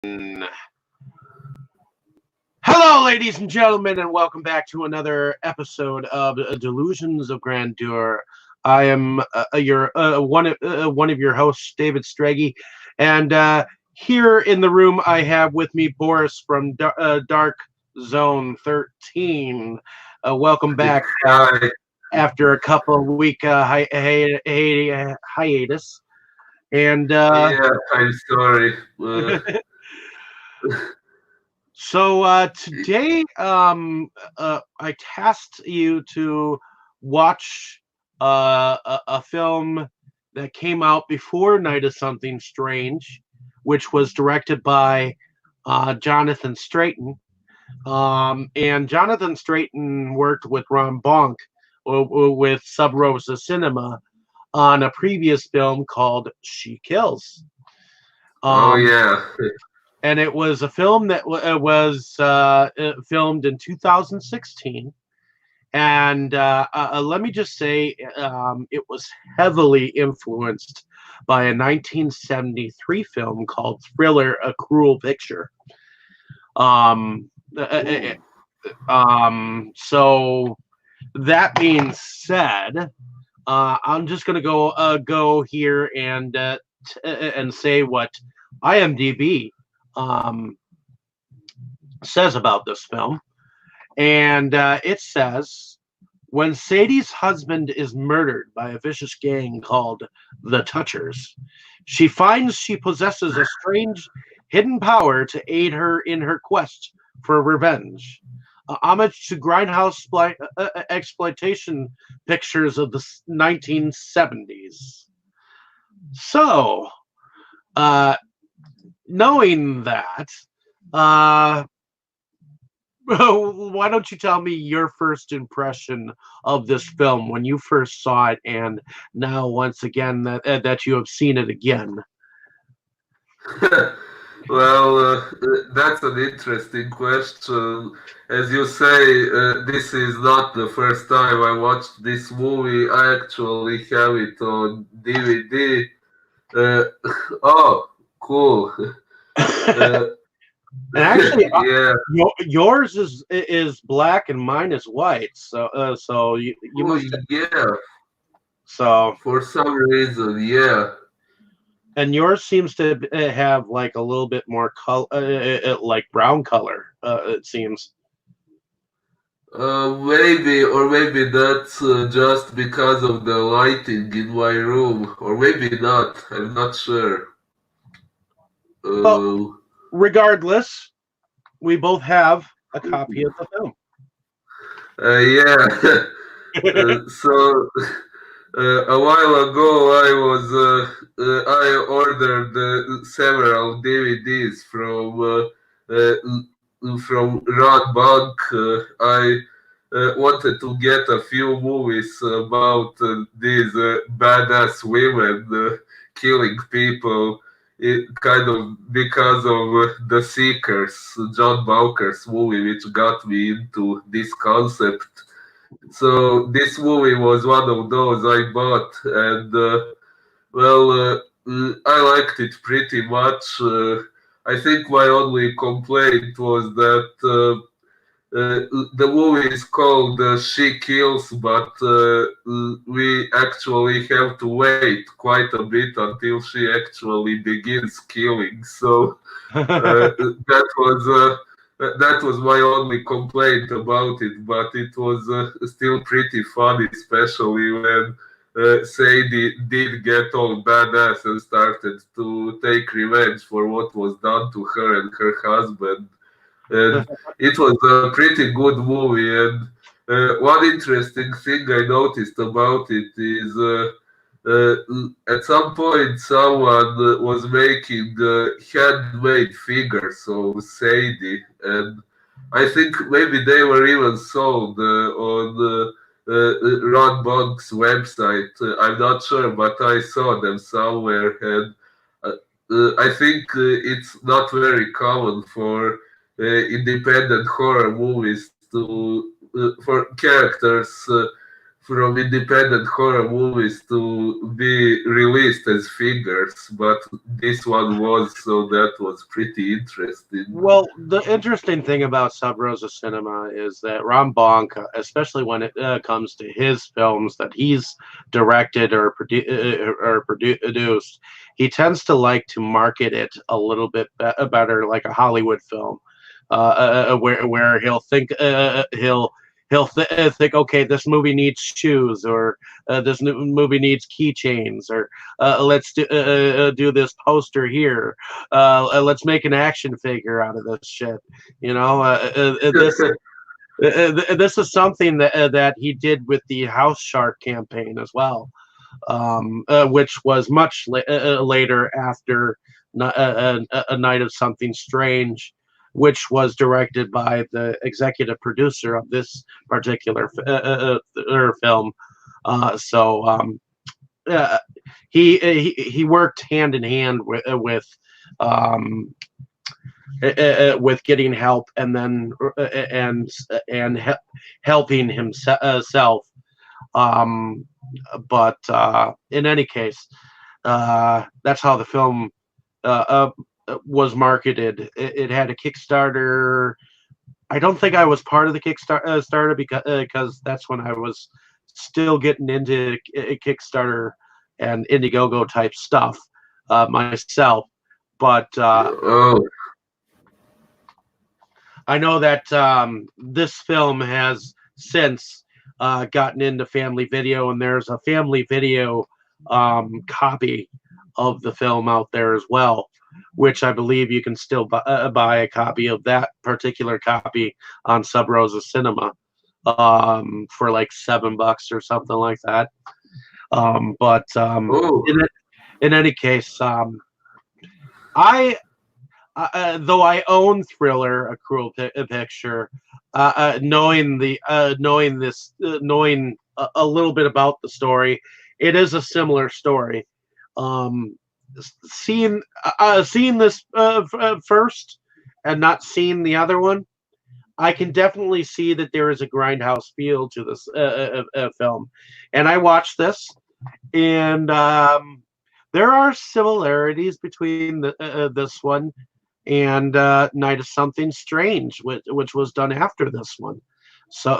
Hello, ladies and gentlemen, and welcome back to another episode of Delusions of Grandeur. I am your one of your hosts, David Strege, and here in the room I have with me Boris from Dark Zone 13. Welcome back after a couple of week hiatus, and Yeah, I'm sorry. So today, I tasked you to watch a film that came out before Night of Something Strange, which was directed by Jonathan Straiton. And Jonathan Straiton worked with Ron Bonk with Sub Rosa Cinema on a previous film called She Kills. Oh Um, yeah. and it was a film that was filmed in 2016. And let me just say, it was heavily influenced by a 1973 film called Thriller: A Cruel Picture. Um, uh, uh, so that being said, I'm just gonna go here and say what IMDb um, says about this film. And it says, when Sadie's husband is murdered by a vicious gang called the Touchers, she finds she possesses a strange hidden power to aid her in her quest for revenge. Homage to grindhouse exploitation pictures of the 1970s. So, uh, knowing that, uh, why don't you tell me your first impression of this film when you first saw it, and now once again that you have seen it again? Well, that's an interesting question. As you say, this is not the first time I watched this movie. I actually have it on DVD. Uh, oh, cool. Uh, And actually, yeah. yours is black and mine is white. So you Oh, must have, yeah. so For some reason, yeah. and yours seems to have like a little bit more color, like brown color. It seems. Maybe, or maybe that's just because of the lighting in my room, or maybe not. I'm not sure. But Uh, regardless, we both have a copy of the film. yeah. So a while ago, I ordered several DVDs from Ron Bank. I wanted to get a few movies about these badass women killing people. Kind of because of The Seekers, John Bowker's movie, which got me into this concept. So this movie was one of those I bought, and I liked it pretty much. I think my only complaint was that the movie is called She Kills, but we actually have to wait quite a bit until she actually begins killing. So that was my only complaint about it, but it was still pretty funny, especially when Sadie did get all badass and started to take revenge for what was done to her and her husband. And it was a pretty good movie. And one interesting thing I noticed about it is at some point someone was making handmade figures of Sadie, and I think maybe they were even sold on Ron Bonk's website. I'm not sure, but I saw them somewhere, and I think it's not very common for independent horror movies to for characters from independent horror movies to be released as figures, but this one was, so that was pretty interesting. Well, the interesting thing about Sub Rosa Cinema is that Ron Bonk, especially when it comes to his films that he's directed or produced, he tends to like to market it a little bit better, like a Hollywood film, where he'll think, okay, this movie needs shoes, or this movie needs keychains, or let's do this poster here. Let's make an action figure out of this shit. You know, this is something that he did with the House Shark campaign as well, which was much later after a Night of Something Strange, which was directed by the executive producer of this particular film. Uh, he worked hand in hand um, with getting help, and then helping himself. But in any case, that's how the film was marketed. It had a Kickstarter. I don't think I was part of the Kickstarter because that's when I was still getting into Kickstarter and Indiegogo type stuff myself. But Oh, I know that this film has since gotten into family video, and there's a family video copy of the film out there as well, which I believe you can still buy a copy of that particular copy on Sub Rosa Cinema for like $7 or something like that. But oh, in any case, I though I own Thriller, A Cruel Picture, knowing a little bit about the story, it is a similar story. Um, seeing this first and not seeing the other one, I can definitely see that there is a grindhouse feel to this film. And I watched this, and there are similarities between this one and Night of Something Strange, which was done after this one. So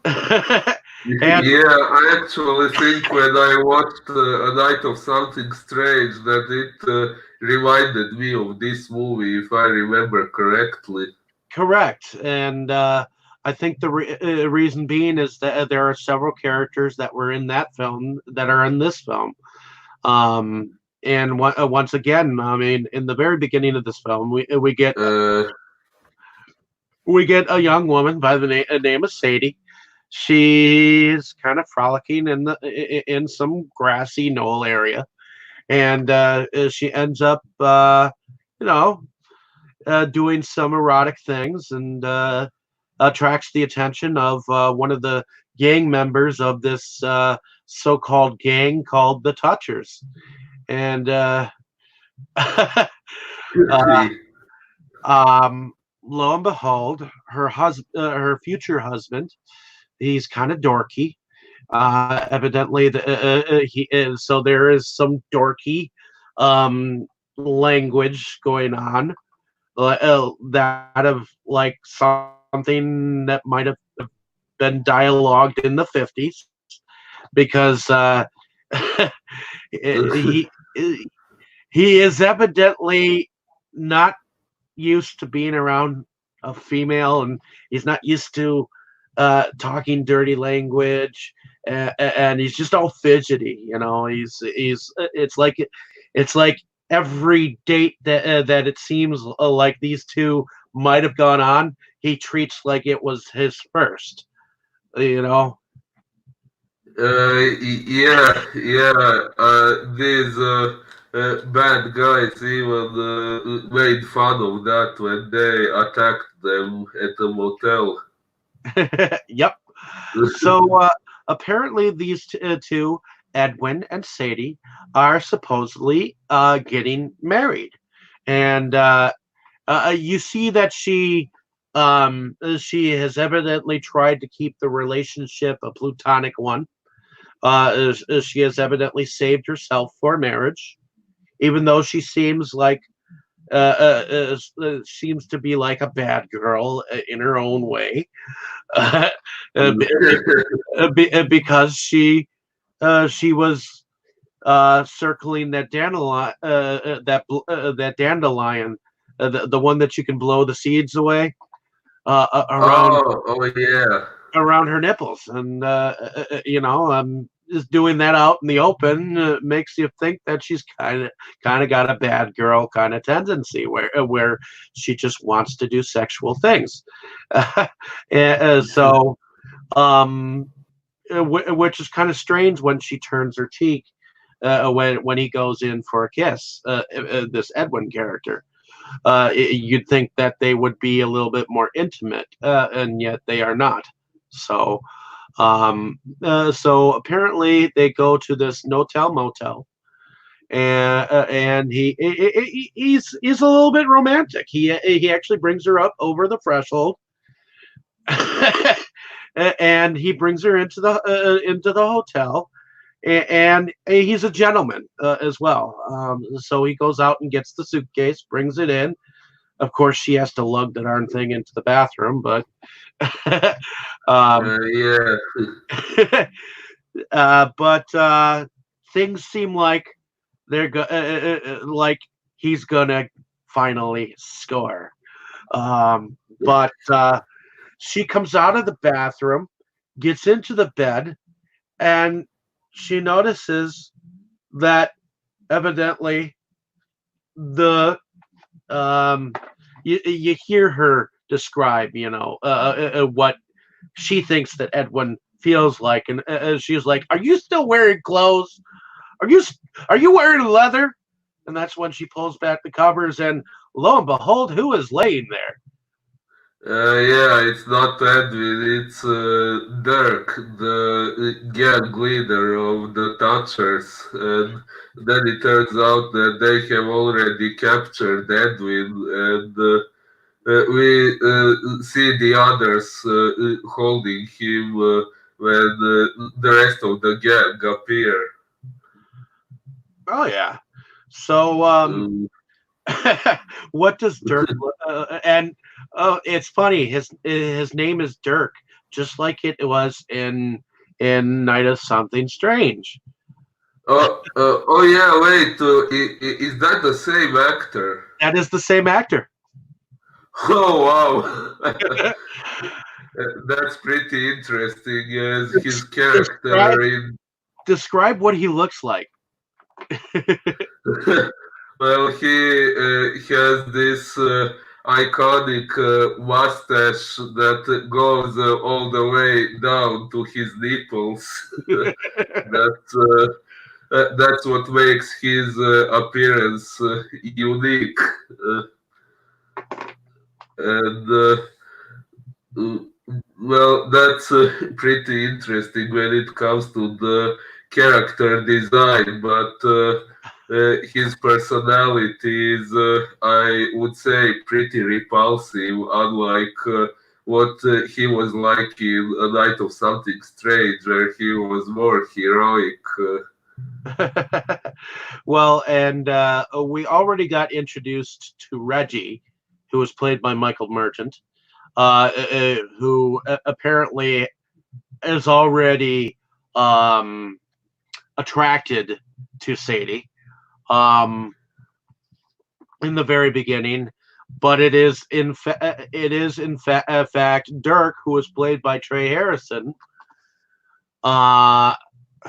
and yeah, I actually think when I watched A Night of Something Strange that it reminded me of this movie, if I remember correctly. correct. And I think the reason being is that there are several characters that were in that film that are in this film. And once again, I mean, in the very beginning of this film, Uh, we get a young woman by the name of Sadie. She's kind of frolicking in some grassy knoll area, and she ends up, you know, doing some erotic things, and attracts the attention of one of the gang members of this so-called gang called the Touchers, and uh, lo and behold, her future husband, he's kind of dorky. Evidently, he is. So there is some dorky language going on, that of like something that might have been dialogued in the 50s, because he he is evidently not used to being around a female, and he's not used to talking dirty language, and he's just all fidgety. You know, he's it's like every date that it seems like these two might have gone on, he treats like it was his first. You know. yeah. These bad guys even made fun of that when they attacked them at a motel. Yep. So apparently, these two, Edwin and Sadie, are supposedly getting married, and you see that she She has evidently tried to keep the relationship a platonic one. She has evidently saved herself for marriage, even though she seems like seems to be like a bad girl in her own way, because she was circling that dandelion, dandelion, the one that you can blow the seeds away around Oh, yeah. around her nipples, and just doing that out in the open makes you think that she's kind of got a bad girl kind of tendency where she just wants to do sexual things. So which is kind of strange when she turns her cheek when he goes in for a kiss. This Edwin character, you'd think that they would be a little bit more intimate, and yet they are not. So, so apparently they go to this no-tell motel, and he's a little bit romantic. He actually brings her up over the threshold. And he brings her into the hotel, and he's a gentleman as well. So he goes out and gets the suitcase, brings it in. Of course, she has to lug the darn thing into the bathroom, but Yeah. but things seem like like he's gonna finally score. But she comes out of the bathroom, gets into the bed, and she notices that evidently the you hear her describe, what she thinks that Edwin feels like, and she's like, "Are you still wearing clothes? Are you are you wearing leather?" And that's when she pulls back the covers, and lo and behold, who is laying there? Yeah, it's not Edwin, it's Dirk, the gang leader of the Touchers. And then it turns out that they have already captured Edwin, and we see the others holding him when the rest of the gang appear. Oh yeah. So Um, what does Dirk and it's funny, his name is Dirk, just like it was in Night of Something Strange. oh yeah, wait, is that the same actor? That is the same actor. Oh wow, that's pretty interesting. As his Describe character in describe what he looks like. well, he has this iconic mustache that goes all the way down to his nipples. that that's what makes his appearance unique. Uh, and uh, Well, that's pretty interesting when it comes to the character design, but his personality is, I would say, pretty repulsive, unlike what he was like in A Night of Something Strange, where he was more heroic. Well, and we already got introduced to Reggie, who was played by Michael Merchant, who apparently is already attracted to Sadie in the very beginning, but it is in fact Dirk, who was played by Trey Harrison,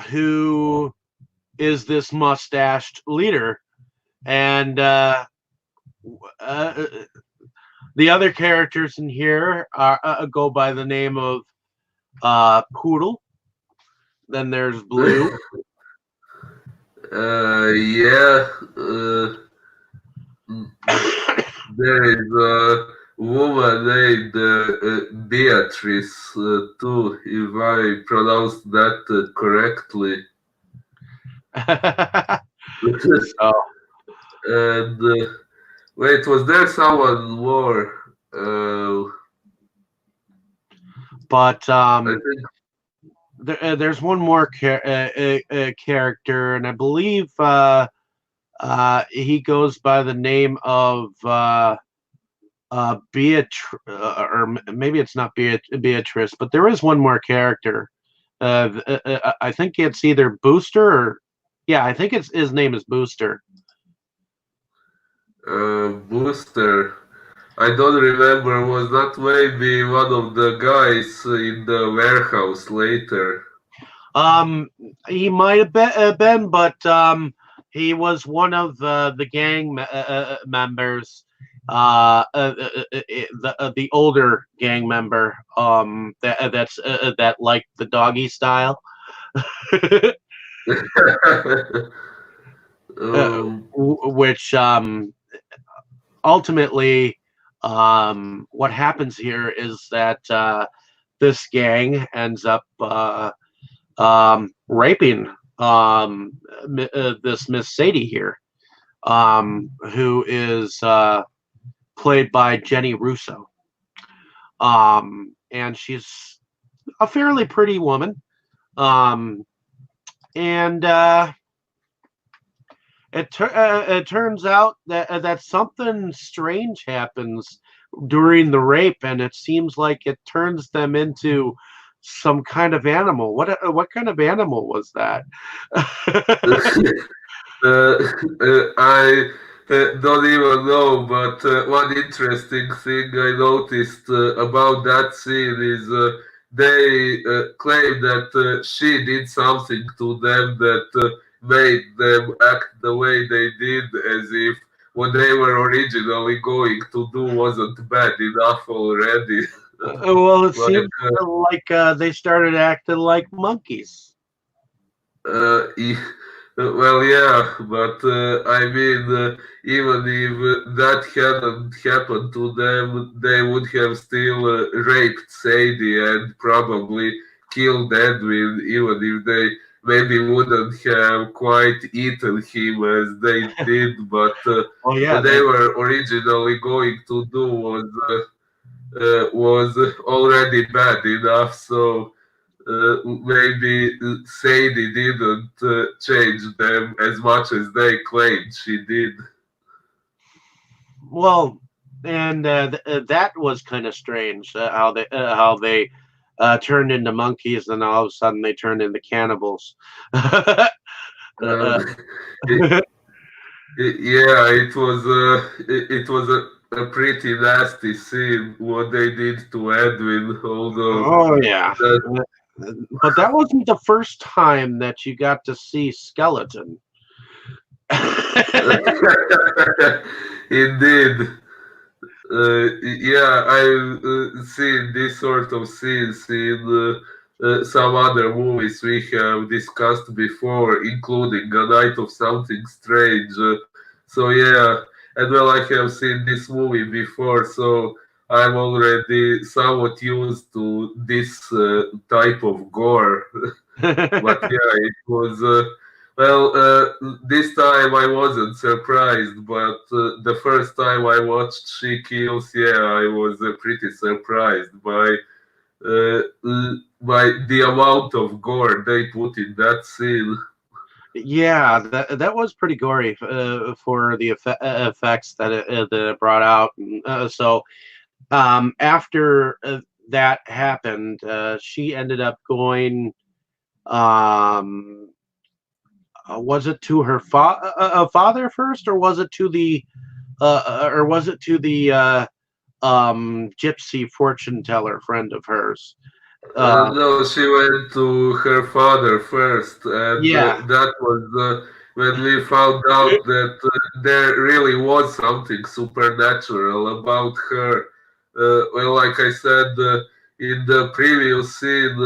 who is this mustached leader, and uh, the other characters in here go by the name of Poodle. Then there's Blue. Yeah. There is a woman named Beatrice, too, if I pronounced that correctly. So, And wait, was there someone more? But I think there's one more character, and I believe he goes by the name of Beatrice, or maybe it's not Beatrice, but there is one more character. I think it's either Booster or, yeah, I think it's his name is Booster. Booster. I don't remember. Was that maybe one of the guys in the warehouse later? Um, he might have been, but he was one of the gang members. The older gang member. That liked the doggy style. um, Which ultimately, what happens here is that this gang ends up raping this Miss Sadie here, who is played by Jenny Russo. And she's a fairly pretty woman. And it turns out that something strange happens during the rape, and it seems like it turns them into some kind of animal. What kind of animal was that? I don't even know, but one interesting thing I noticed about that scene is they claim that she did something to them that made them act the way they did, as if what they were originally going to do wasn't bad enough already. Well, it like, seems like they started acting like monkeys. e- well, yeah, but I mean, even if that hadn't happened to them, they would have still raped Sadie and probably killed Edwin, even if they maybe wouldn't have quite eaten him as they did. But Oh yeah, what they were originally going to do was already bad enough. So maybe Sadie didn't change them as much as they claimed she did. well, and that was kind of strange how they turned into monkeys, and all of a sudden they turned into cannibals. Um, uh, it, yeah, it was a pretty nasty scene what they did to Edwin. Although oh yeah, that but that wasn't the first time that you got to see skeleton. indeed. Yeah, I've seen this sort of scenes in some other movies we have discussed before, including A Night of Something Strange. So yeah, and well, I have seen this movie before, so I'm already somewhat used to this type of gore. But yeah, it was. This time I wasn't surprised, but the first time I watched She Kills, yeah, I was pretty surprised by the amount of gore they put in that scene. Yeah, that was pretty gory for the effects that it brought out. So after that happened, she ended up going. Um, was it to her father first, or was it to the gypsy fortune teller friend of hers? No, she went to her father first, and Yeah. that was when we found out that there really was something supernatural about her. Well, like I said in the previous scene,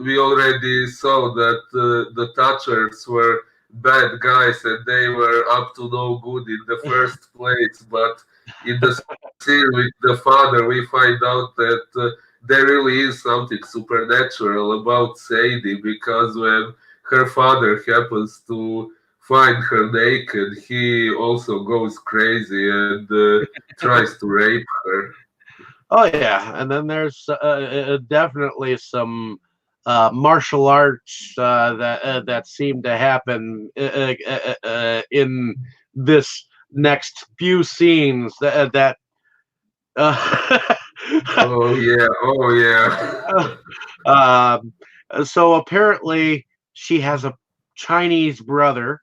we already saw that the Touchers were bad guys and they were up to no good in the first place. But in the scene with the father, we find out that. There really is something supernatural about Sadie because when her father happens to find her naked, he also goes crazy and tries to rape her. Oh yeah, and then there's definitely some martial arts that seem to happen in this next few scenes that Oh yeah, oh yeah. um, so apparently she has a Chinese brother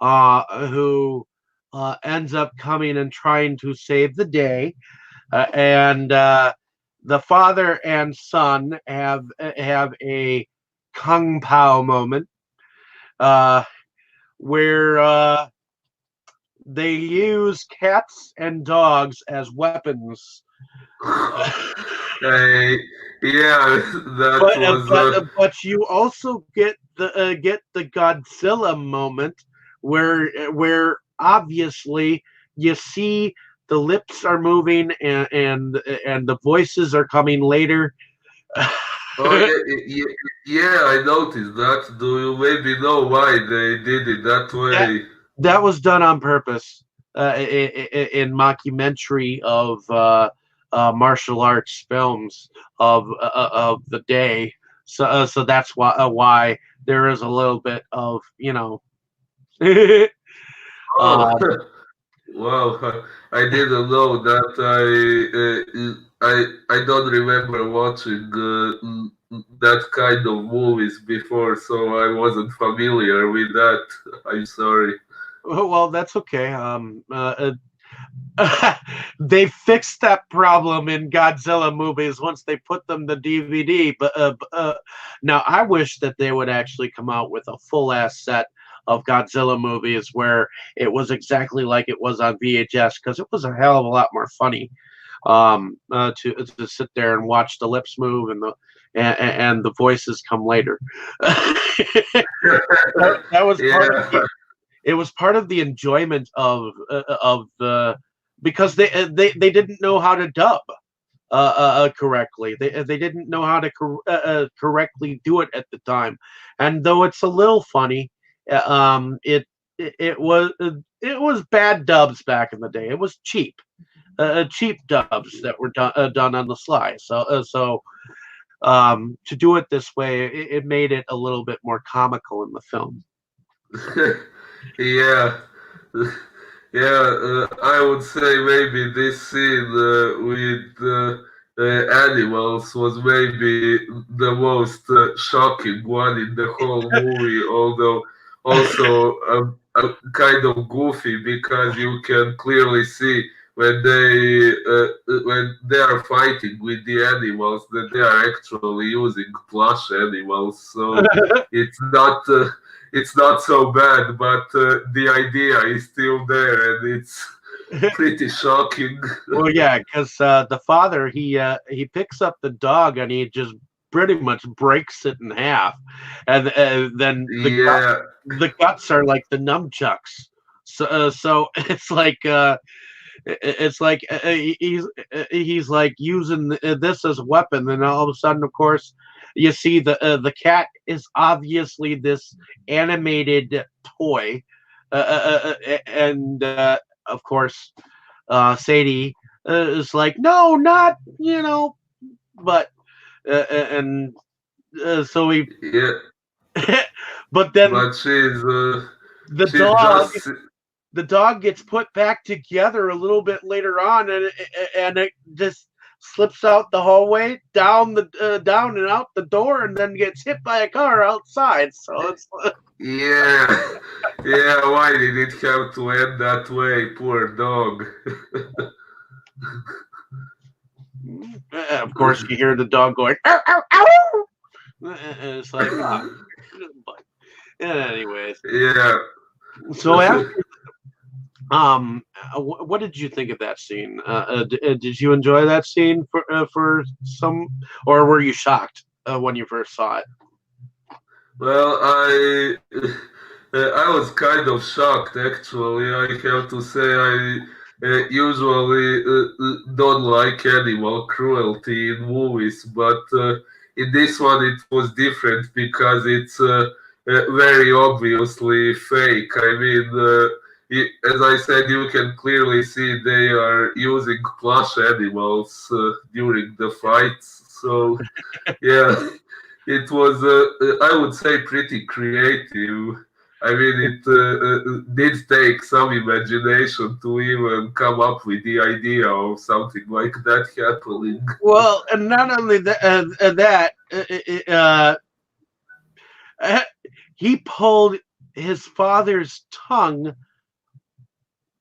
who ends up coming and trying to save the day, and the father and son have a kung pao moment uh, where they use cats and dogs as weapons. Hey, yeah, that but was but you also get the Godzilla moment where obviously you see the lips are moving and the voices are coming later. oh yeah, I noticed that. Do you maybe know why they did it that that way? that was done on purpose in mockumentary of martial arts films of the day. So that's why there is a little bit of Oh, um, wow, I didn't know that. I don't remember watching that kind of movies before, so I wasn't familiar with that. I'm sorry. well, that's okay. They fixed that problem in Godzilla movies once they put them the DVD. But now I wish that they would actually come out with a full ass set of Godzilla movies where it was exactly like it was on VHS because it was a hell of a lot more funny to sit there and watch the lips move and the voices come later. That was part of Yeah. it was part of the enjoyment of the because they didn't know how to dub correctly. They didn't know how to correctly do it at the time, and though it's a little funny, it was bad dubs back in the day. It was cheap dubs that were done on the sly. So to do it this way, it made it a little bit more comical in the film. So. Yeah. Yeah, I would say maybe this scene with animals was maybe the most shocking one in the whole movie, although also kind of goofy because you can clearly see when they are fighting with the animals that they are actually using plush animals, so it's not. It's not so bad, but the idea is still there, and it's pretty shocking. Well, yeah, because the father he picks up the dog and he just pretty much breaks it in half, and then Yeah, the guts are like the nunchucks. So it's like he's like using this as a weapon, and all of a sudden, of course, you see the cat is obviously this animated toy, and of course Sadie is like, no, not but and so we, yeah, but then but the she's dog just the dog gets put back together a little bit later on, and it just slips out the hallway, down and out the door, and then gets hit by a car outside. So it's yeah, yeah. Why did it have to end that way? Poor dog. of course you hear the dog going, ow, ow, ow! And it's like, but anyways. Yeah. So after what did you think of that scene? Did you enjoy that scene for some, or were you shocked when you first saw it? Well, I was kind of shocked actually. I have to say I usually don't like animal cruelty in movies, but in this one it was different because it's very obviously fake. I mean, as I said, you can clearly see they are using plush animals during the fights. So yeah, it was, I would say, pretty creative. I mean, it did take some imagination to even come up with the idea of something like that happening. Well, and not only uh, he pulled his father's tongue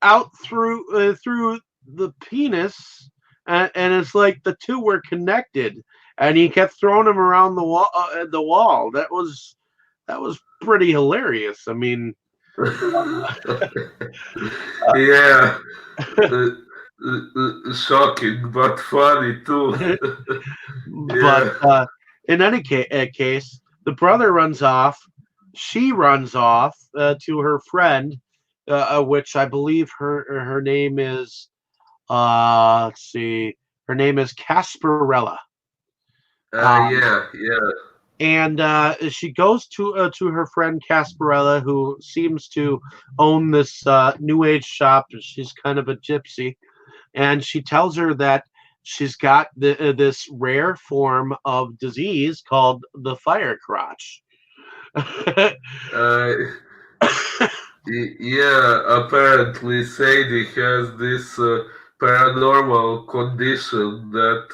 out through the penis, and it's like the two were connected, and he kept throwing him around the wall. The wall. That was pretty hilarious. I mean, Yeah, uh, shocking but funny too. but Yeah. in any case, the brother runs off. She runs off to her friend, which I believe her name is. Let's see. Her name is Casparella. Um, Yeah, yeah. and she goes to her friend Casparella, who seems to own this new age shop. She's kind of a gypsy, and she tells her that she's got this rare form of disease called the fire crotch. Uh, yeah, apparently Sadie has this paranormal condition that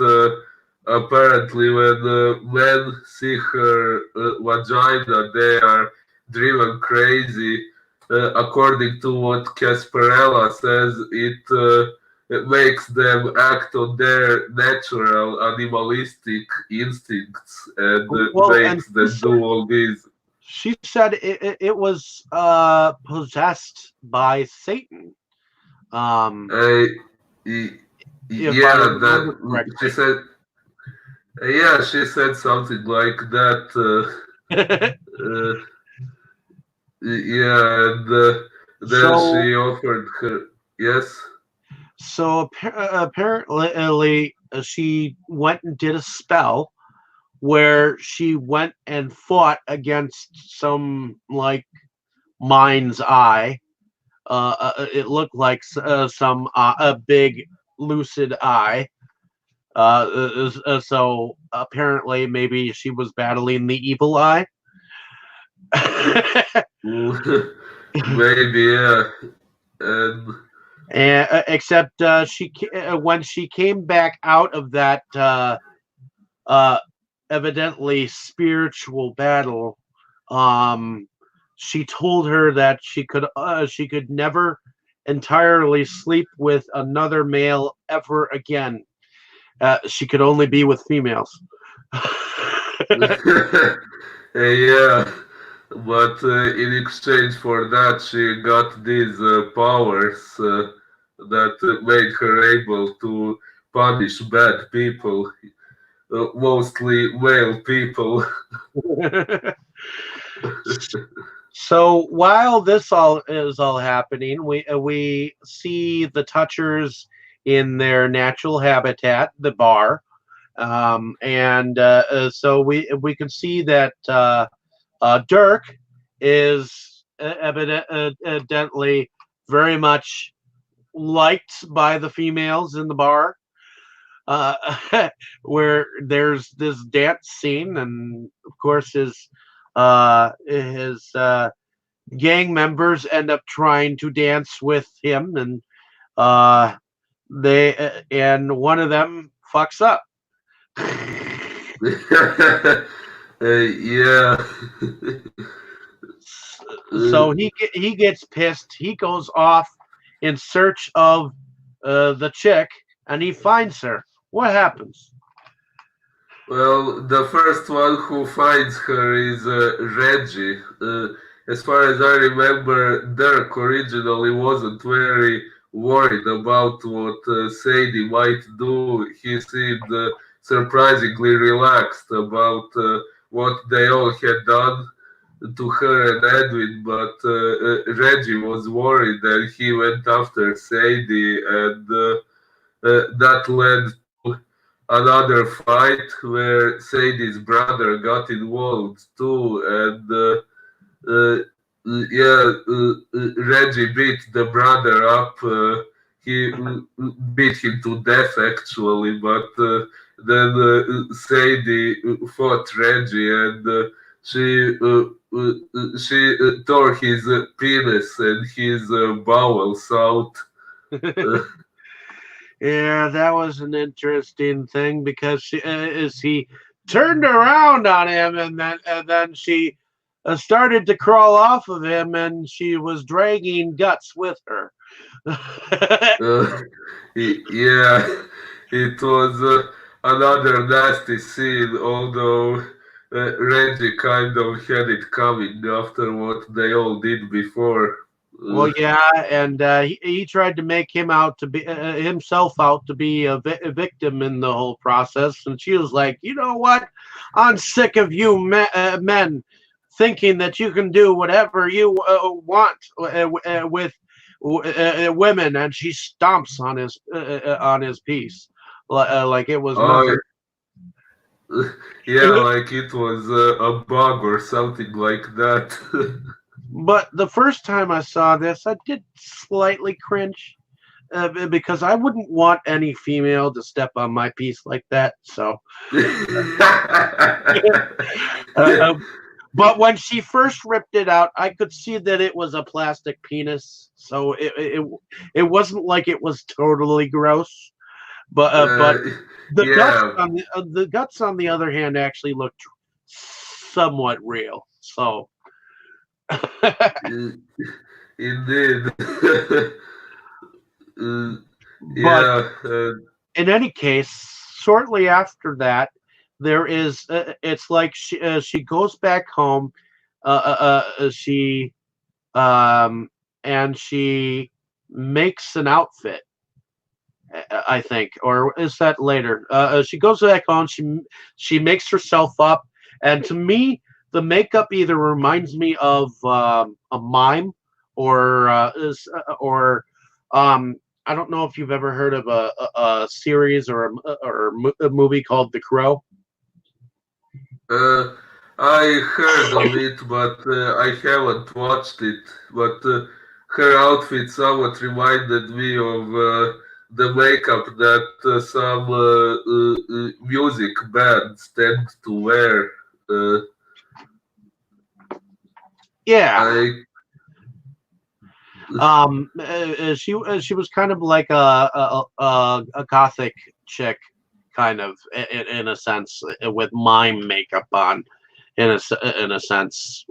apparently when men see her vagina, they are driven crazy. According to what Casparella says, it makes them act on their natural animalistic instincts and Well, and makes them do all these. she said it was possessed by Satan. Um, Uh, y- if I yeah, remember that she correctly. said. Yeah, she said something like that. Uh, yeah, and then so she offered her. Yes. apparently she went and did a spell where she went and fought against some like mind's eye. It looked like some a big lucid eye. So apparently, maybe she was battling the evil eye. Maybe, yeah. And And except when she came back out of that uh, evidently spiritual battle, um, she told her that she could never entirely sleep with another male ever again. She could only be with females. yeah, but in exchange for that, she got these powers that made her able to punish bad people, mostly male people. So while this all is all happening, we see the Touchers in their natural habitat, the bar, and so we can see that Dirk is evidently very much liked by the females in the bar, where there's this dance scene, and of course his gang members end up trying to dance with him, and uh, and one of them fucks up. Yeah. So he gets pissed. He goes off in search of the chick, and he finds her. What happens? Well, the first one who finds her is Reggie. As far as I remember, Dirk originally wasn't very worried about what Sadie might do. He seemed surprisingly relaxed about what they all had done to her and Edwin, but Reggie was worried and he went after Sadie, and that led to another fight where Sadie's brother got involved too, and Reggie beat the brother up. He beat him to death actually, but then Sadie fought Reggie, and she tore his penis and his bowels out. Yeah, that was an interesting thing because he turned around on him, and then she started to crawl off of him, and she was dragging guts with her. Uh, yeah, it was another nasty scene, although Reggie kind of had it coming after what they all did before. Well, Uh, yeah, and he tried to make himself out to be a victim in the whole process, and she was like, "You know what? I'm sick of you men thinking that you can do whatever you want with women," and she stomps on his piece like it was oh, nothing. yeah, like it was a bug or something like that. But the first time I saw this, I did slightly cringe. Because I wouldn't want any female to step on my piece like that. So, uh, uh, but when she first ripped it out, I could see that it was a plastic penis. So it wasn't like it was totally gross. But uh, yeah, the guts on the other hand actually looked somewhat real. So. uh, indeed. Uh, But yeah, in any case, shortly after that, there is it's like she goes back home. She and she makes an outfit. I think, or is that later? She goes back home. She makes herself up, and to me, the makeup either reminds me of a mime or or um, I don't know if you've ever heard of a series or a movie called The Crow. uh, I heard of it, but I haven't watched it. But her outfit somewhat reminded me of the makeup that some music bands tend to wear. Uh, Yeah, I she was kind of like a gothic chick, kind of in a sense, with mime makeup on, in a sense.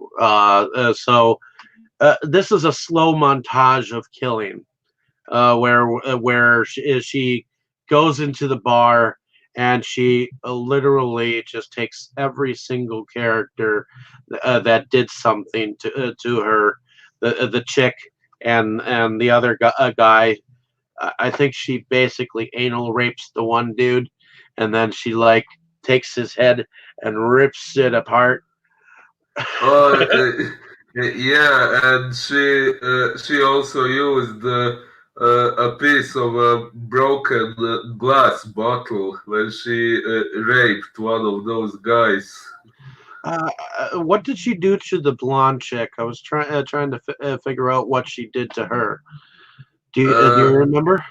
This is a slow montage of killing, where she goes into the bar and she literally just takes every single character that did something to her, the chick and the other guy. I think she basically anal rapes the one dude, and then she like takes his head and rips it apart. Oh, yeah, and she also used a piece of a broken glass bottle when she raped one of those guys. What did she do to the blonde chick? I was trying to figure out what she did to her. Do you Uh, remember?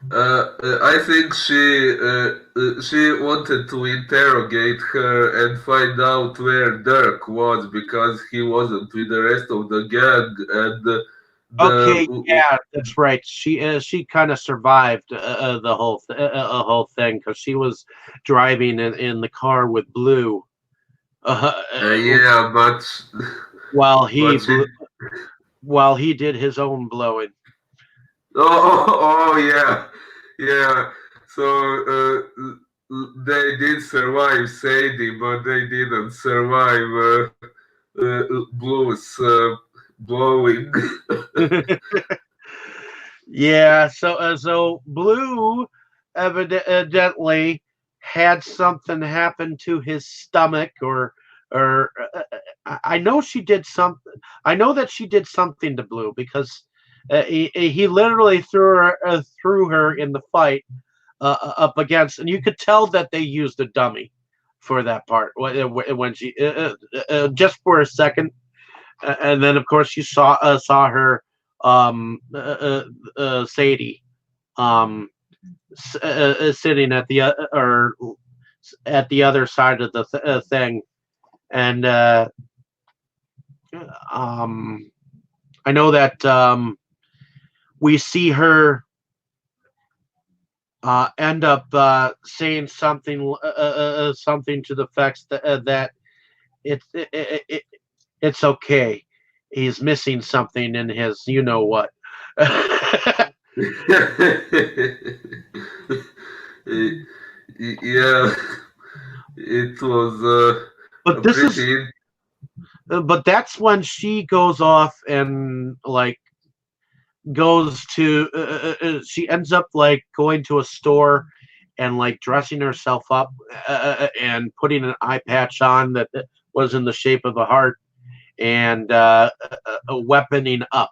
I think she wanted to interrogate her and find out where Dirk was because he wasn't with the rest of the gang, and Okay, the yeah, that's right. She kind of survived whole thing because she was driving in the car with Blue, uh, uh, yeah, but while he but she blew, while he did his own blowing. oh yeah, yeah. So they did survive Sadie, but they didn't survive Blue's blowing. Yeah, so Blue evidently had something happen to his stomach, or I know she did something. I know that she did something to Blue because he literally threw her in the fight up against, and you could tell that they used a dummy for that part when she just for a second. And then of course you saw her, Sadie, um, sitting at the or at the other side of the thing, and um, I know that we see her end up saying something to the effects that it's it's okay. He's missing something in his you know what. Yeah, it was But a this is pretty. but that's when she goes off and like goes to she ends up like going to a store and like dressing herself up and putting an eye patch on that was in the shape of a heart and weaponing up.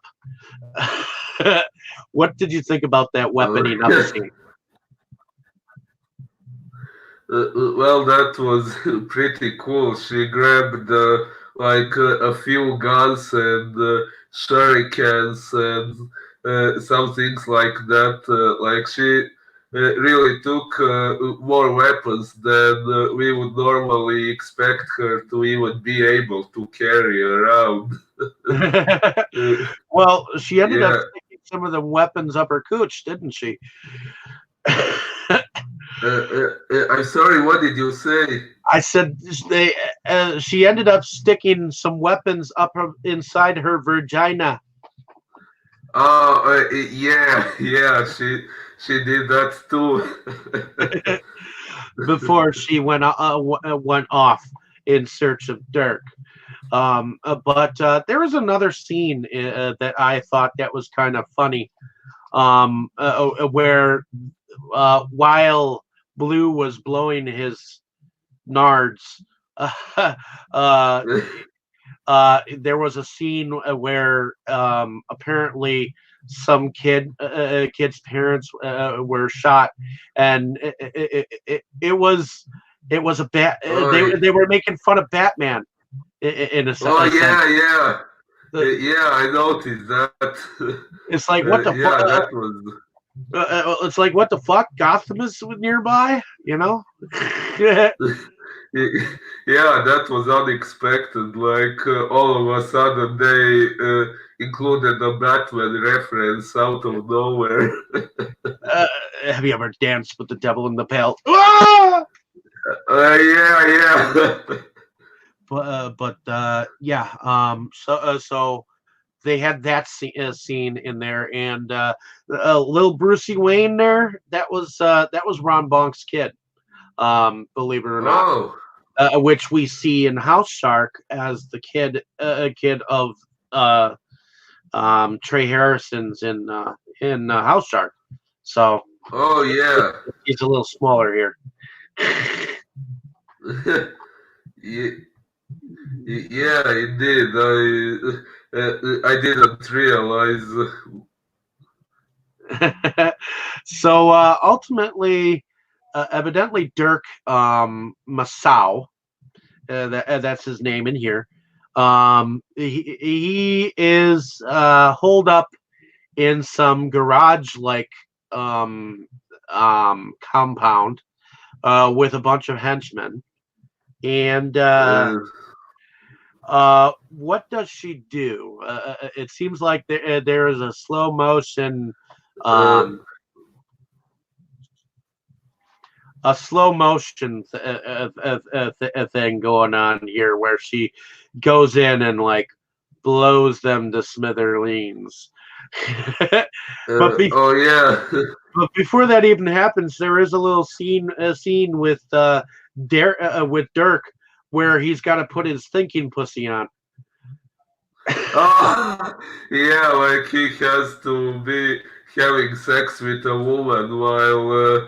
What did you think about that weaponing up scene? Well, that was pretty cool. She grabbed like a few guns and shurikens and some things like that. Like she really took more weapons than we would normally expect her to even be able to carry around. Uh, Well, she ended up yeah. sticking some of the weapons up her cooch, didn't she? I'm sorry. What did you say? I said they. She ended up sticking some weapons up inside her vagina. Oh, yeah, yeah. She did that too. Before she went off in search of Dirk. But there was another scene that I thought that was kind of funny, where while Blue was blowing his nards, uh, there was a scene where apparently some kid's parents were shot, and it was a bat. Oh, They were making fun of Batman in oh a sense. yeah, yeah. The- Yeah, I noticed that. It's like what the fuck. Yeah, that was. It's like what the fuck. Gotham is nearby, you know. Yeah, Yeah, that was unexpected. Like all of a sudden, they included a Batman reference out of nowhere. uh, have you ever danced with the devil in the pale? Ah! Yeah, yeah. But yeah. So they had that scene in there, and little Brucey Wayne there. That was Ron Bonk's kid. Believe it or not, Oh, which we see in House Shark as the kid of uh, Trey Harrison's in House Shark. So oh yeah. he's a little smaller here. Yeah, yeah, indeed. I didn't realize. So ultimately, evidently, Dirk Masau, that's his name in here. He is holed up in some garage like um, compound with a bunch of henchmen. And Uh, what does she do? It seems like there is a slow motion uh, um, a slow motion thing going on here where she goes in and like blows them to smithereens. but oh yeah. but before that even happens, there is a little scene with with Dirk where he's got to put his thinking pussy on. Oh, yeah, like he has to be having sex with a woman while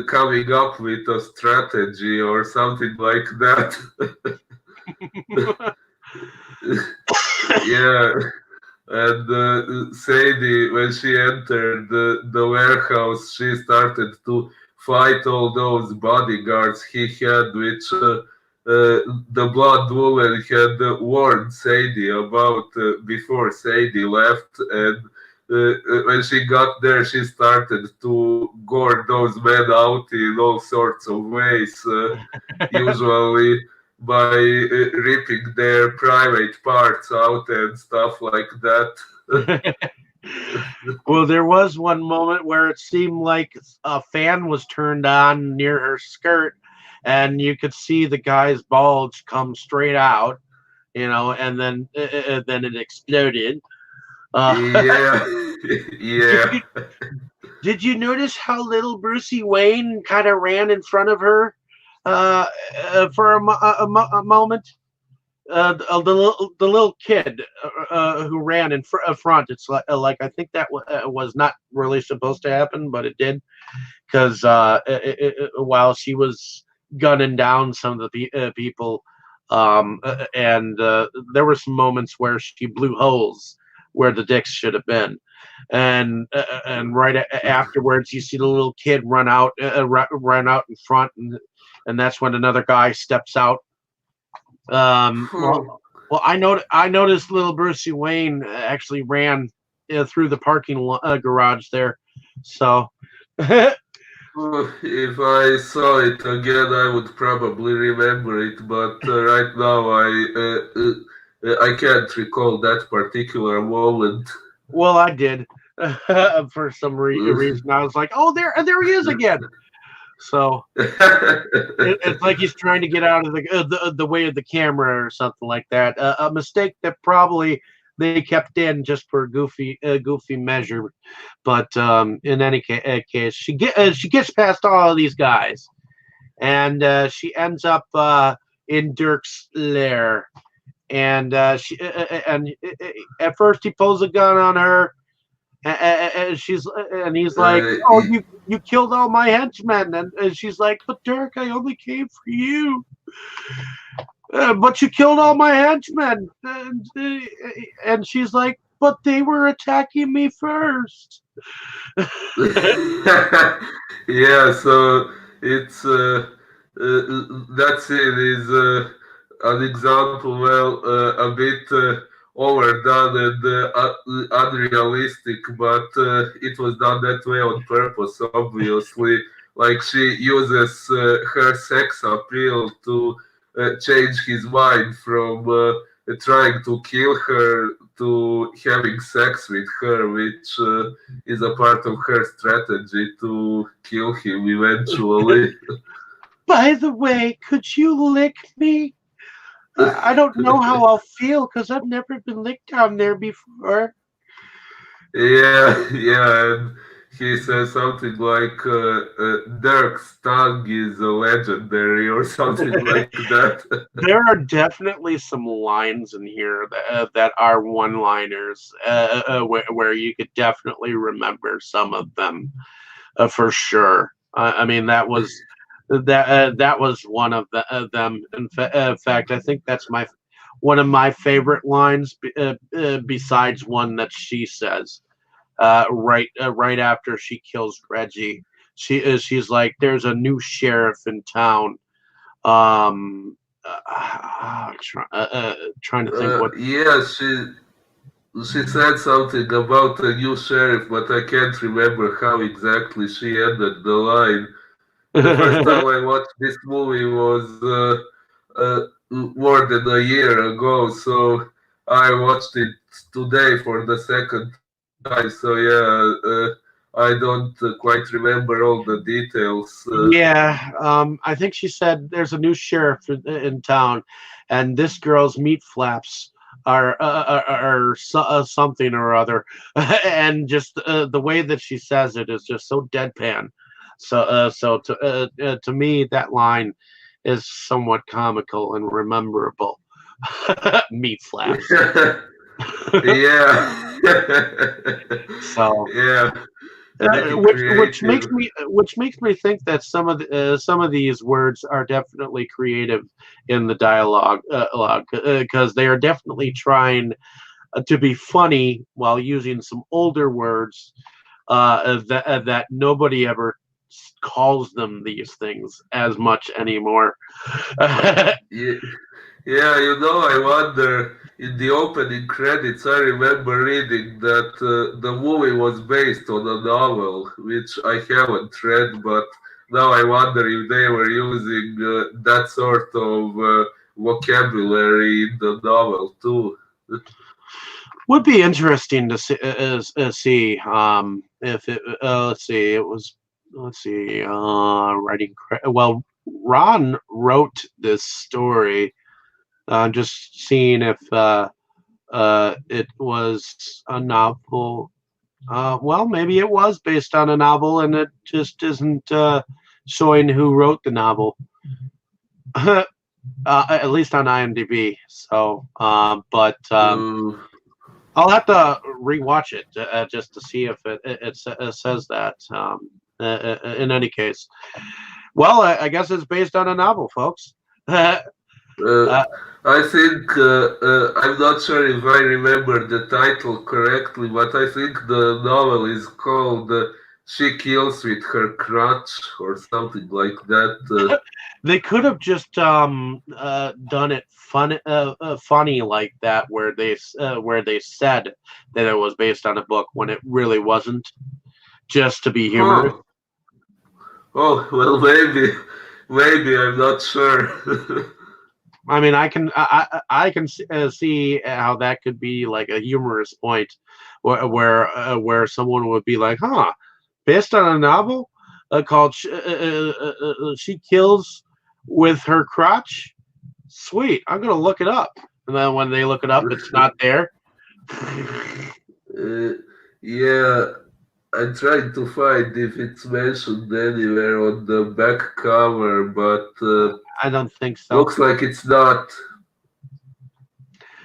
coming up with a strategy or something like that. Yeah, and Sadie, when she entered the warehouse, she started to fight all those bodyguards he had, which the blonde woman had warned Sadie about before Sadie left, and when she got there, she started to gore those men out in all sorts of ways, usually by ripping their private parts out and stuff like that. Well, there was one moment where it seemed like a fan was turned on near her skirt, and you could see the guy's bulge come straight out, and then it exploded. Yeah, Did yeah. you did you notice how little Brucey Wayne kind of ran in front of her for a moment? The little kid who ran in front. It's like I think that was not really supposed to happen, but it did because while she was gunning down some of the people, and there were some moments where she blew holes where the dicks should have been. And right afterwards, you see the little kid run out in front, and that's when another guy steps out. Um, well, well, I noticed little Brucey Wayne actually ran through the parking garage there. So, If I saw it again, I would probably remember it, but right now I can't recall that particular moment. well, I did for some reason. I was like, oh, there he is again. So it's like he's trying to get out of the way of the camera or something like that. A mistake that probably they kept in just for goofy measure. But in any case, she gets past all of these guys, and she ends up in Dirk's lair. And at first he pulls a gun on her, and he's like, "Oh, you killed all my henchmen," and she's like, "But Dirk, I only came for you." But you killed all my henchmen, and she's like, "But they were attacking me first." Yeah, so it's that scene is an example, well, a bit overdone and unrealistic, but it was done that way on purpose, obviously. Like she uses her sex appeal to change his mind from trying to kill her to having sex with her, which is a part of her strategy to kill him eventually. By the way, could you lick me? I don't know how I'll feel because I've never been licked down there before. Yeah, yeah, and he says something like Dirk's tongue is legendary or something like that. There are definitely some lines in here that are one-liners where you could definitely remember some of them for sure. I mean, that was one of them. In fact, I think that's one of my favorite lines besides one that she says right after she kills Reggie. She's like, "There's a new sheriff in town." Trying to think what. Yeah, she said something about a new sheriff, but I can't remember how exactly she ended the line. The first time I watched this movie was more than a year ago, so I watched it today for the second time. So yeah, I don't quite remember all the details. Yeah, I think she said there's a new sheriff in town, and this girl's meat flaps are something or other, and just the way that she says it is just so deadpan. So to me, that line is somewhat comical and rememberable. Meat flaps. Yeah, So. yeah, pretty Which creative. makes me think that some of these words are definitely creative in the dialogue because they are definitely trying to be funny while using some older words that nobody ever calls them these things as much anymore. Yeah, yeah, I wonder. In the opening credits, I remember reading that the movie was based on a novel, which I haven't read, but now I wonder if they were using that sort of vocabulary in the novel too. Would be interesting to see if it. Let's see. It was. Let's see. Writing. Well, Ron wrote this story. Just seeing if it was a novel. Well, maybe it was based on a novel, and it just isn't showing who wrote the novel. At least on IMDb. So, but Uh, I'll have to rewatch it just to see if it says that. In any case, well, I guess it's based on a novel, folks. uh, Uh, I think I'm not sure if I remember the title correctly, but I think the novel is called "She Kills with Her Crutch" or something like that. they could have just done it funny like that, where they said that it was based on a book when it really wasn't, just to be humorous. Oh, oh, well, maybe I'm not sure. I mean, I can see how that could be like a humorous point, where someone would be like, "Huh, based on a novel called She Kills with Her Crotch." Sweet, I'm gonna look it up. And then when they look it up, it's not there. Uh, yeah, I'm trying to find if it's mentioned anywhere on the back cover, but I don't think so. looks like it's not.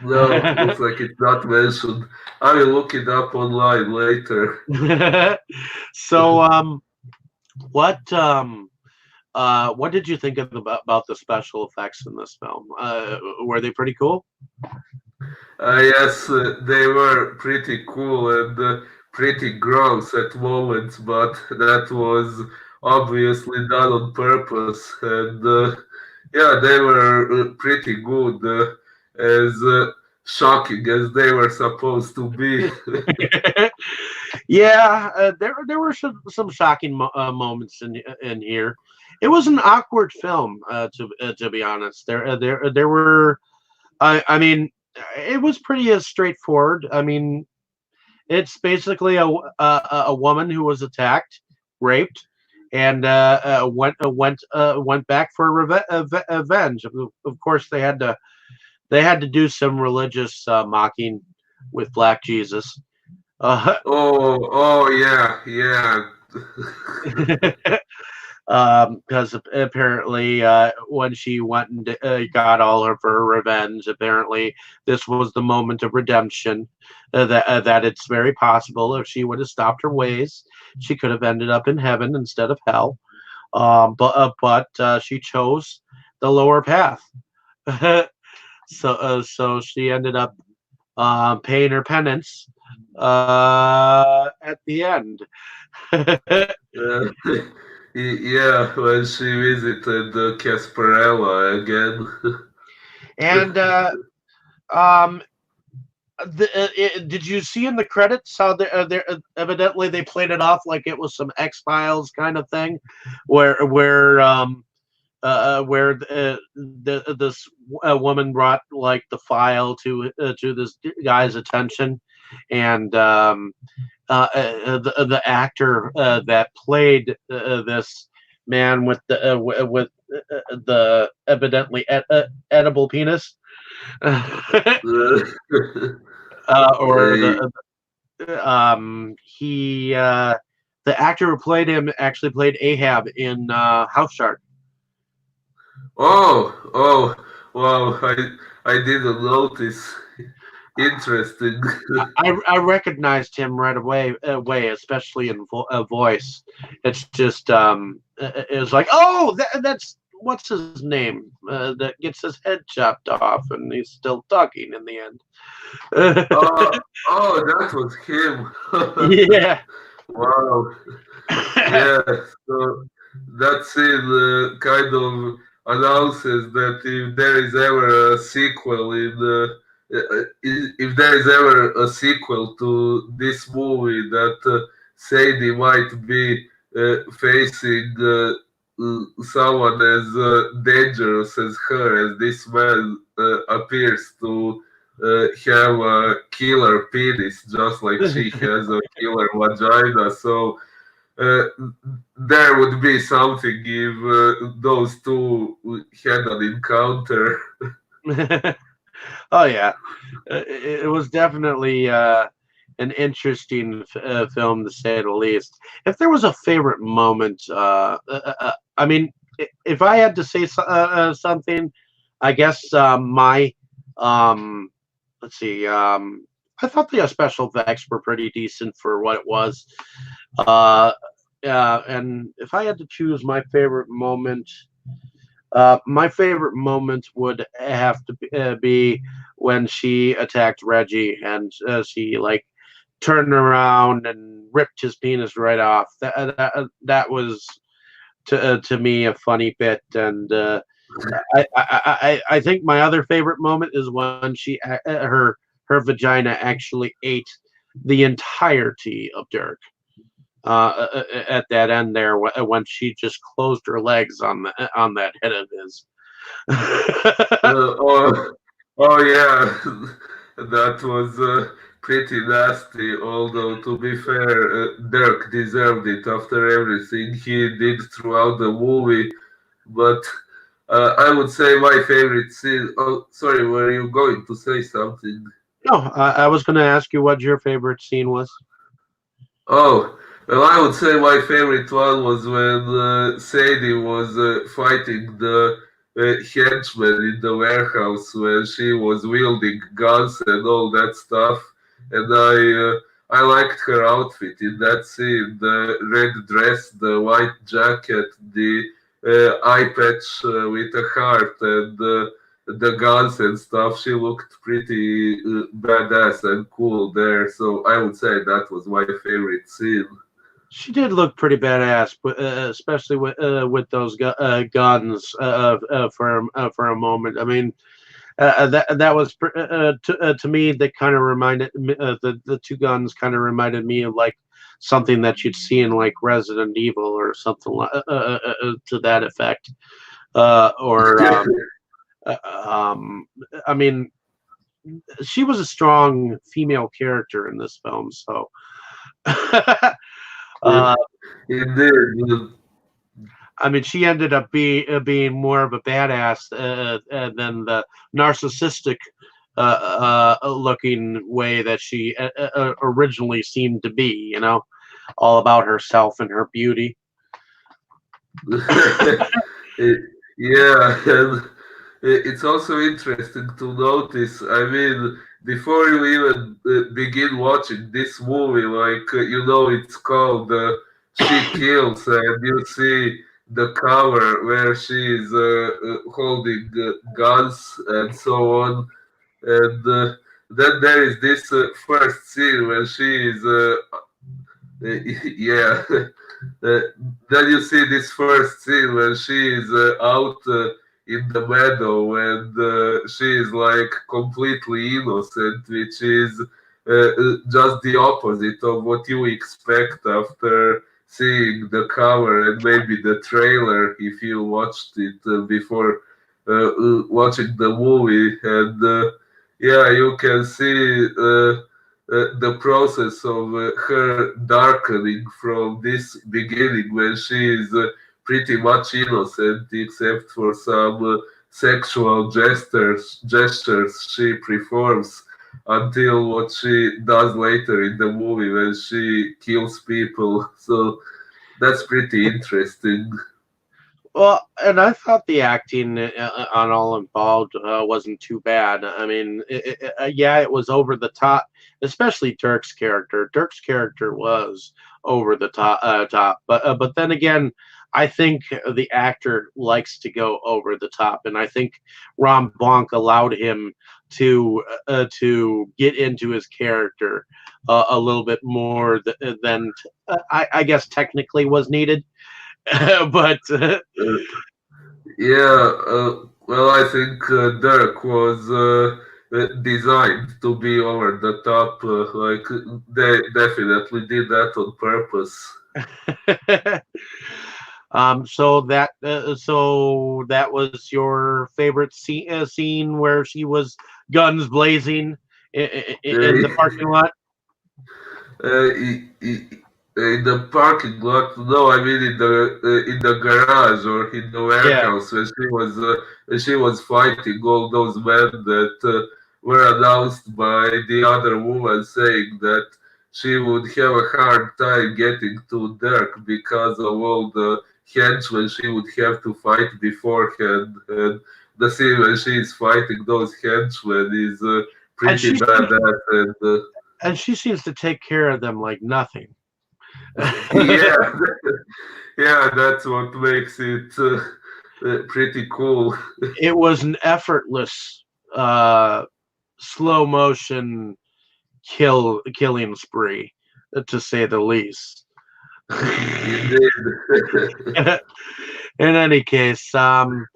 No, looks like it's not mentioned. I will look it up online later. So, what did you think about the special effects in this film? Were they pretty cool? Yes, they were pretty cool and pretty gross at moments, but that was obviously done on purpose. And yeah, they were pretty good, as shocking as they were supposed to be. Yeah, there were some shocking moments in here. It was an awkward film, to be honest. There were, I mean, it was pretty straightforward. I mean, it's basically a woman who was attacked, raped, and went back for revenge. Of course, they had to do some religious mocking with Black Jesus. Oh, yeah, yeah. Because apparently, when she went and got all of her revenge, apparently this was the moment of redemption. That it's very possible if she would have stopped her ways, she could have ended up in heaven instead of hell. But she chose the lower path. So she ended up paying her penance at the end. Uh, yeah, when she visited Casparella again. And um, did you see in the credits how evidently they played it off like it was some X Files kind of thing, where this woman brought like the file to this guy's attention, and the actor that played this man with the evidently edible penis, or Uh, he the actor who played him actually played Ahab in House Shark. oh, wow! I didn't notice. Interesting. I recognized him right away, especially in voice. It's just it was like, oh, that's what's his name that gets his head chopped off and he's still talking in the end. Oh, that was him. Yeah. Wow. Yeah, so that scene kind of announces that if there is ever a sequel if there is ever a sequel to this movie, that Sadie might be facing someone as dangerous as her, as this man appears to have a killer penis, just like she has a killer vagina. So uh, there would be something if those two had an encounter. Oh yeah, it was definitely an interesting film to say the least. If there was a favorite moment, I mean, if I had to say something, I guess my let's see, I thought the special effects were pretty decent for what it was. Uh, and if I had to choose my favorite moment would have to be when she attacked Reggie and she like turned around and ripped his penis right off. That was to me a funny bit, and I think my other favorite moment is when her vagina actually ate the entirety of Dirk at that end there when she just closed her legs on that head of his. Oh, oh yeah, that was pretty nasty. Although to be fair, Dirk deserved it after everything he did throughout the movie. But I would say my favorite scene. Oh, sorry, were you going to say something? No, I was going to ask you what your favorite scene was. Oh, well, I would say my favorite one was when Sadie was fighting the henchman in the warehouse when she was wielding guns and all that stuff. And I liked her outfit in that scene: the red dress, the white jacket, the eye patch with a heart, and the guns and stuff. She looked pretty badass and cool there. So I would say that was my favorite scene. She did look pretty badass, but especially with those guns for a moment. I mean, that was to me that kind of reminded me, the two guns kind of reminded me of like something that you'd see in like Resident Evil or something to that effect. Or uh, um, I mean, she was a strong female character in this film, so. uh, Indeed. I mean, she ended up being more of a badass than the narcissistic looking way that she originally seemed to be. You know, all about herself and her beauty. Yeah, and it's also interesting to notice. I mean, before you even begin watching this movie, like it's called "She Kills," and you see the cover where she's holding guns and so on, and then there is this first scene when she is yeah. Then you see this first scene when she is out in the meadow and she is like completely innocent, which is just the opposite of what you expect after seeing the cover and maybe the trailer if you watched it before watching the movie. And yeah, you can see. The process of her darkening from this beginning when she is pretty much innocent except for some sexual gestures she performs until what she does later in the movie when she kills people. So that's pretty interesting. Well, and I thought the acting on all involved wasn't too bad. I mean, yeah, it was over the top, especially Dirk's character. Dirk's character was over the top. But then again, I think the actor likes to go over the top, and I think Ron Bonk allowed him to get into his character a little bit more than I guess technically was needed. But Yeah, well, I think Dirk was designed to be over the top. Like they definitely did that on purpose. so that was your favorite scene where she was guns blazing in the parking lot. In the parking lot, no, I mean in the garage or in the Yeah, warehouse when she was fighting all those men that were announced by the other woman saying that she would have a hard time getting to Dirk because of all the henchmen she would have to fight beforehand, and the scene when she is fighting those henchmen is and pretty badass, and she seems to take care of them like nothing. yeah, yeah, that's what makes it pretty cool. It was an effortless, uh, slow motion killing spree, to say the least. Indeed. In any case, did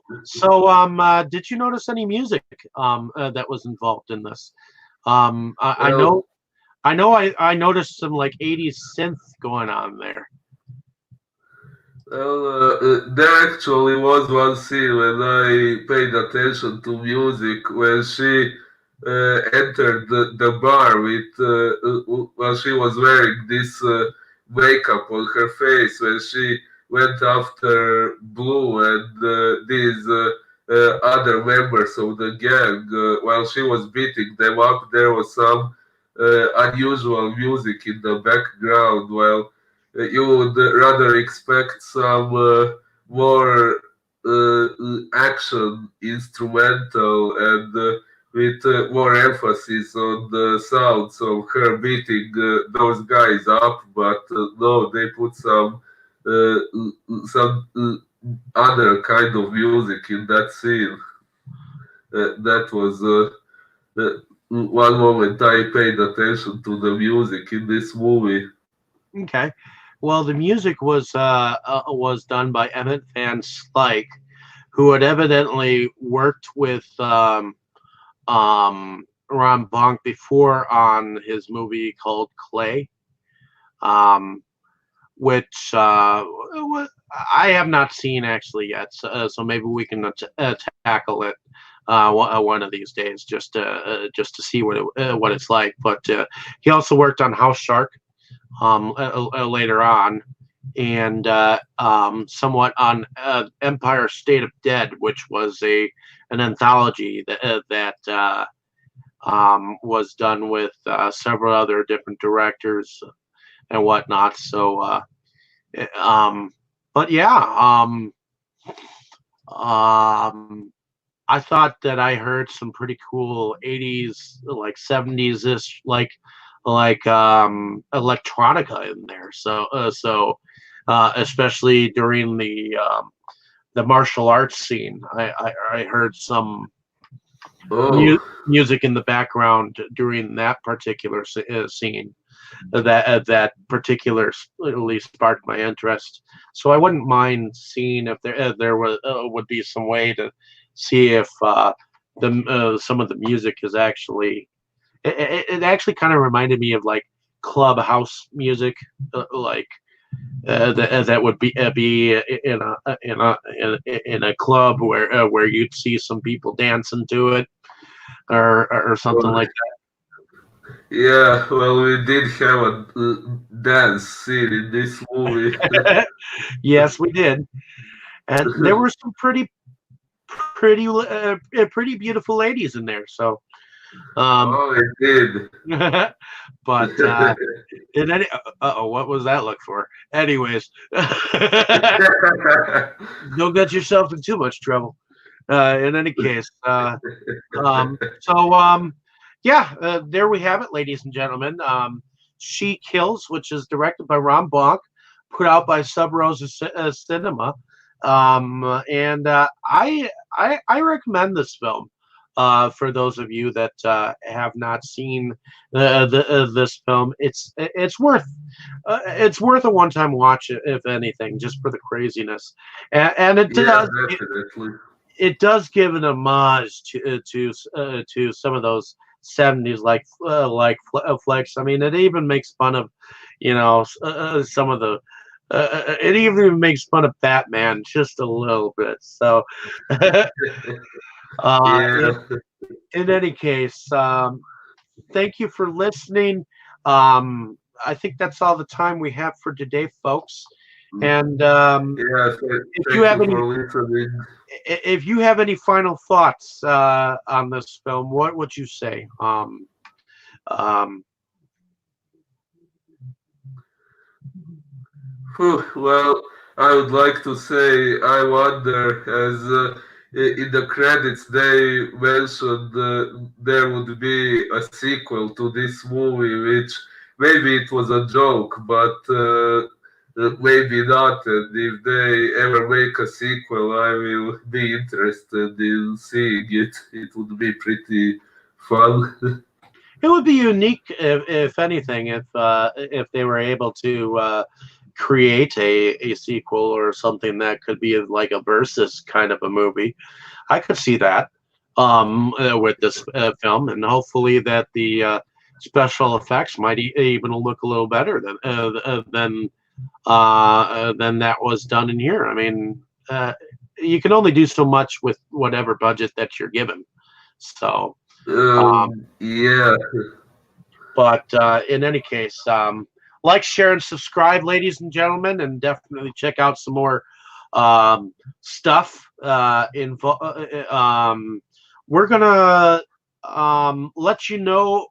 you notice any music that was involved in this? I Well, know, I noticed some like '80s synth going on there. there actually was one scene when I paid attention to music when she entered the bar with while she was wearing this makeup on her face when she went after Blue and these other members of the gang while she was beating them up. There was some unusual music in the background while you would rather expect some more action instrumental and with more emphasis on the sounds of her beating those guys up, but no, they put some other kind of music in that scene. That was one moment I paid attention to the music in this movie. Okay. Well, the music was done by Emmett Van Slyke, who had evidently worked with Ron Bonk before on his movie called Clay, um, which I have not seen actually yet. So maybe we can tackle it one of these days, just to see what it's like. But he also worked on House Shark later on, and somewhat on Empire State of Dead, which was an anthology that was done with several other different directors and whatnot. Um, but yeah, um, I thought that I heard some pretty cool '80s, like '70s ish, like electronica in there. Especially during the martial arts scene, I heard some Oh. music in the background during that particular scene that particularly sparked my interest. So I wouldn't mind seeing if there would be some way to see if the some of the music is actually it actually kind of reminded me of like clubhouse music, like that would be in a club where you'd see some people dancing to it or something like Yeah, well, we did have a dance scene in this movie. that. Yes, we did, and there were some pretty beautiful ladies in there. So, um, Oh, it did. but in any, oh, what was that look for? Anyways, don't get yourself in too much trouble. In any case, so yeah, there we have it, ladies and gentlemen. She Kills, which is directed by Ron Bonk, put out by Sub Rosa Cinema, and I recommend this film. For those of you that have not seen this film, it's worth a one-time watch, if anything, just for the craziness, and Yeah, definitely. it does give an homage to some of those 70s flicks. I mean, it even makes fun of, some of the. It even makes fun of Batman just a little bit. So, uh, Yeah. in any case, thank you for listening. I think that's all the time we have for today, folks. And Yeah, if you thank have you any for listening. if you have any final thoughts on this film, what would you say? Um, Phew, well, I would like to say I wonder, as in the credits they mentioned there would be a sequel to this movie, which maybe it was a joke, but maybe not. And if they ever make a sequel, I will be interested in seeing it. It would be pretty fun. it would be unique, if anything, if they were able to create a sequel or something that could be like a versus kind of a movie. I could see that with this film, and hopefully that the special effects might even look a little better than that was done in here. I mean, you can only do so much with whatever budget that you're given. So, um, Yeah. but in any case, like, share, and subscribe, ladies and gentlemen, and definitely check out some more stuff. We're gonna let you know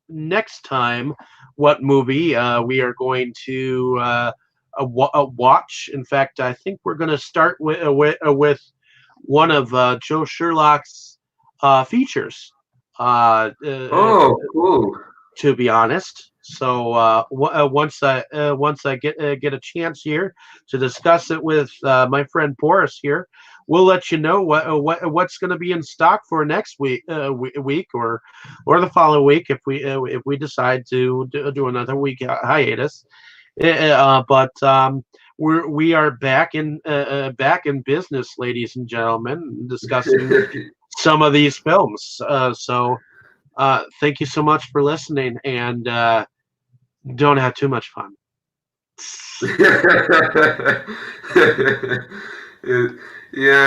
next time what movie we are going to watch. In fact, I think we're going to start with one of Joe Sherlock's features. Oh, cool. To be honest. So once I get a chance here to discuss it with my friend Boris here, we'll let you know what's going to be in stock for next week or the following week if we decide to do another week hiatus. But we are back in business, ladies and gentlemen, discussing some of these films. So thank you so much for listening, and don't have too much fun. Yeah.